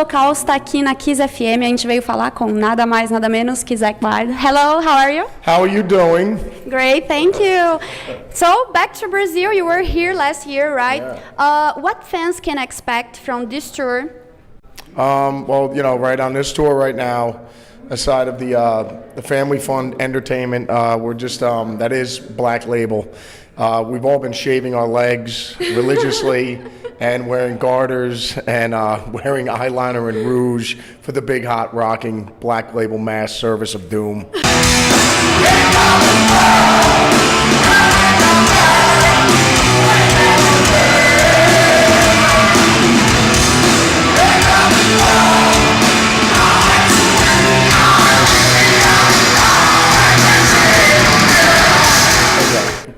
Lokaos está aqui na Kiss FM. A gente veio falar com nada mais, nada menos que Zack Wyld. Hello, how are you? How are you doing? Great, thank you. So, back to Brazil, you were here last year, right? Yeah. What fans can expect from this tour? Well, you know, right on this tour right now, aside of the Family Fun Entertainment, we're just, that is Black Label. We've all been shaving our legs religiously and wearing garters and wearing eyeliner and rouge for the big hot rocking Black Label mass service of doom.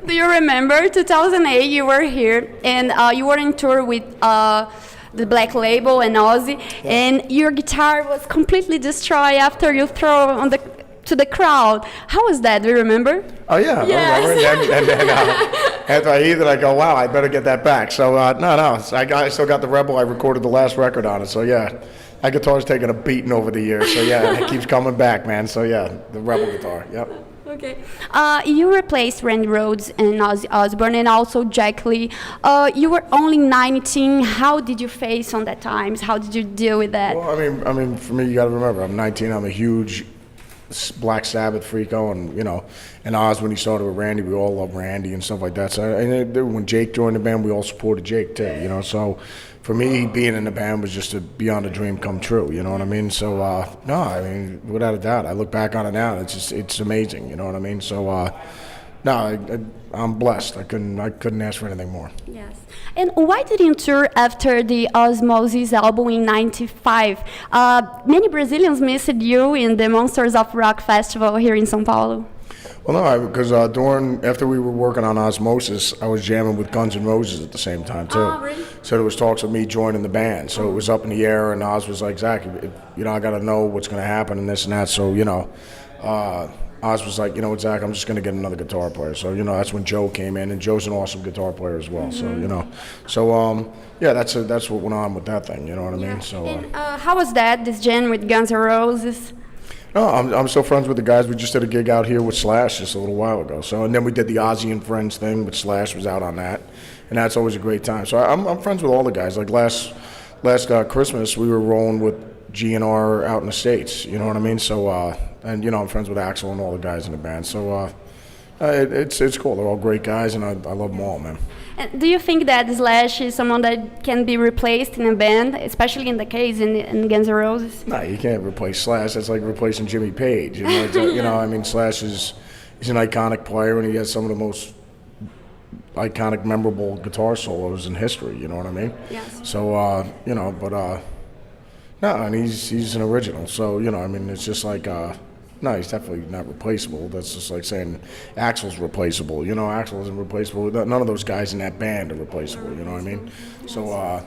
Do you remember 2008 you were here and you were in tour with the Black Label and Ozzy, and your guitar was completely destroyed after you throw on to the crowd. How was that? Do you remember? Oh yeah, Yes. I remember. And then after I hear that, I go, wow, I better get that back. So I still got the Rebel. I recorded the last record on it. So yeah, that guitar's taken a beating over the years. So yeah, it keeps coming back, man. So yeah, the Rebel guitar. Yep. Okay. You replaced Randy Rhoads and Ozzy Osbourne and also Jack Lee. You were only 19. How did you face on that times? How did you deal with that? Well, I mean, for me, you got to remember, I'm 19. I'm a huge Black Sabbath freako, and you know, and Oz when he started with Randy, we all love Randy and stuff like that. So, and when Jake joined the band, we all supported Jake too. You know, so for me, being in the band was just beyond a dream come true. You know what I mean? So no, I mean, without a doubt, I look back on it now. It's amazing. You know what I mean? So no, I'm blessed. I couldn't ask for anything more. Yes. And why did you tour after the Osmosis album in '95? Many Brazilians missed you in the Monsters of Rock festival here in São Paulo. Well, no, because after we were working on Osmosis, I was jamming with Guns N' Roses at the same time too. Oh, really? So there was talks of me joining the band. So it was up in the air, and Oz was like, Zach, you know, I got to know what's going to happen and this and that. So you know, Oz was like, you know what, Zach, I'm just going to get another guitar player. So you know, that's when Joe came in, and Joe's an awesome guitar player as well. So you know, so yeah, that's what went on with that thing. You know what I mean? So. And, how was that? This jam with Guns N' Roses? No, I'm still friends with the guys. We just did a gig out here with Slash just a little while ago. So, and then we did the Ozzy and Friends thing, which Slash was out on that, and that's always a great time. So I'm friends with all the guys. Like last Christmas, we were rolling with GNR out in the States. You know what I mean? So, and you know, I'm friends with Axl and all the guys in the band. So, it's cool. They're all great guys, and I love them all, man. And do you think that Slash is someone that can be replaced in a band, especially in the case in Guns N' Roses? No, you can't replace Slash. That's like replacing Jimmy Page. You know, it's like, you know, I mean, Slash he's an iconic player, and he has some of the most iconic, memorable guitar solos in history. You know what I mean? Yes. So, you know, but no, and he's an original. So, you know, I mean, it's just like. No, he's definitely not replaceable. That's just like saying Axl's replaceable. You know, Axl isn't replaceable. None of those guys in that band are replaceable. You know what I mean? So,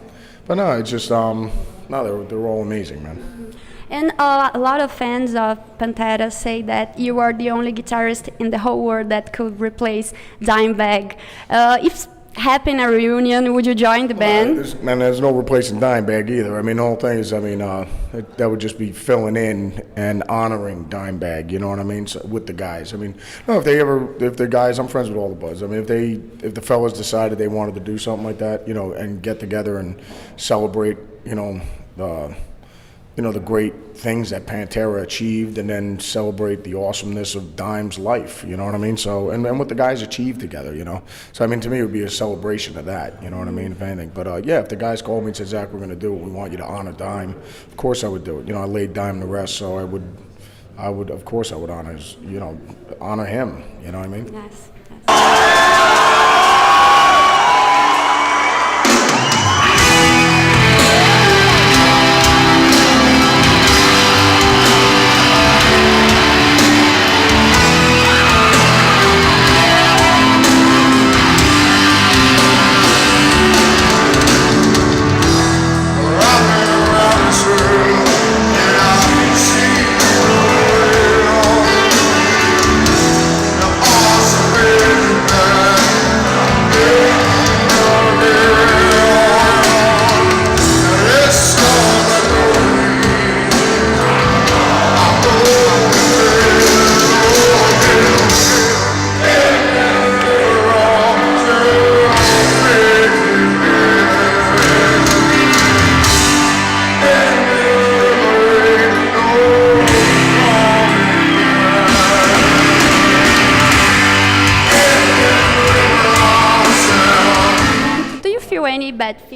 but no, it's just no, they're all amazing, man. And a lot of fans of Pantera say that you are the only guitarist in the whole world that could replace Dimebag. If happen a reunion, would you join the band? There's no replacing Dimebag either. I mean, the whole thing is, I mean, that would just be filling in and honoring Dimebag. You know what I mean? So, with the guys. I mean, no, if the guys, I'm friends with all the buds. I mean, if the fellas decided they wanted to do something like that, you know, and get together and celebrate, you know, the great things that Pantera achieved, and then celebrate the awesomeness of Dime's life, you know what I mean? So, and what the guys achieved together, you know? So, I mean, to me, it would be a celebration of that, you know what I mean, if anything. But, yeah, if the guys called me and said, Zach, we're going to do it, we want you to honor Dime, of course I would do it. You know, I laid Dime to rest, so I would, of course I would honor him, you know what I mean? Yes. Awesome, baby.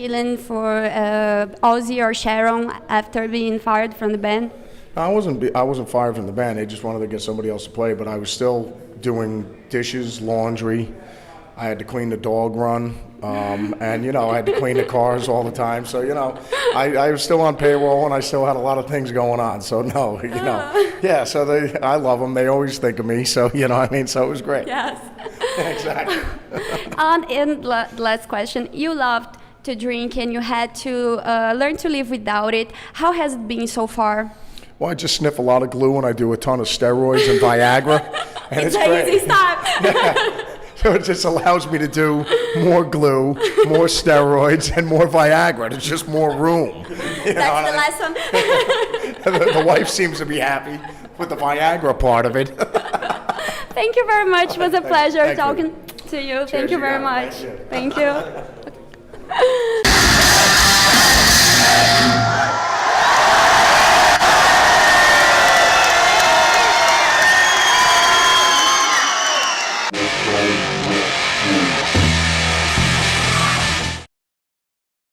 feeling for Ozzy or Sharon after being fired from the band? I wasn't fired from the band. They just wanted to get somebody else to play, but I was still doing dishes, laundry. I had to clean the dog run, and I had to clean the cars all the time. So I was still on payroll, and I still had a lot of things going on. So no, yeah. So I love them. They always think of me. So So it was great. Yes. Exactly. And last question: you loved to drink, and you had to learn to live without it. How has it been so far? Well, I just sniff a lot of glue, and I do a ton of steroids and Viagra, and it's great. Easy step. Yeah. So it just allows me to do more glue, more steroids, and more Viagra. There's just more room. That's the lesson. The wife seems to be happy with the Viagra part of it. Thank you very much. It was a pleasure Thank you. talking to you. Thank you very much. Thank you. Thank you.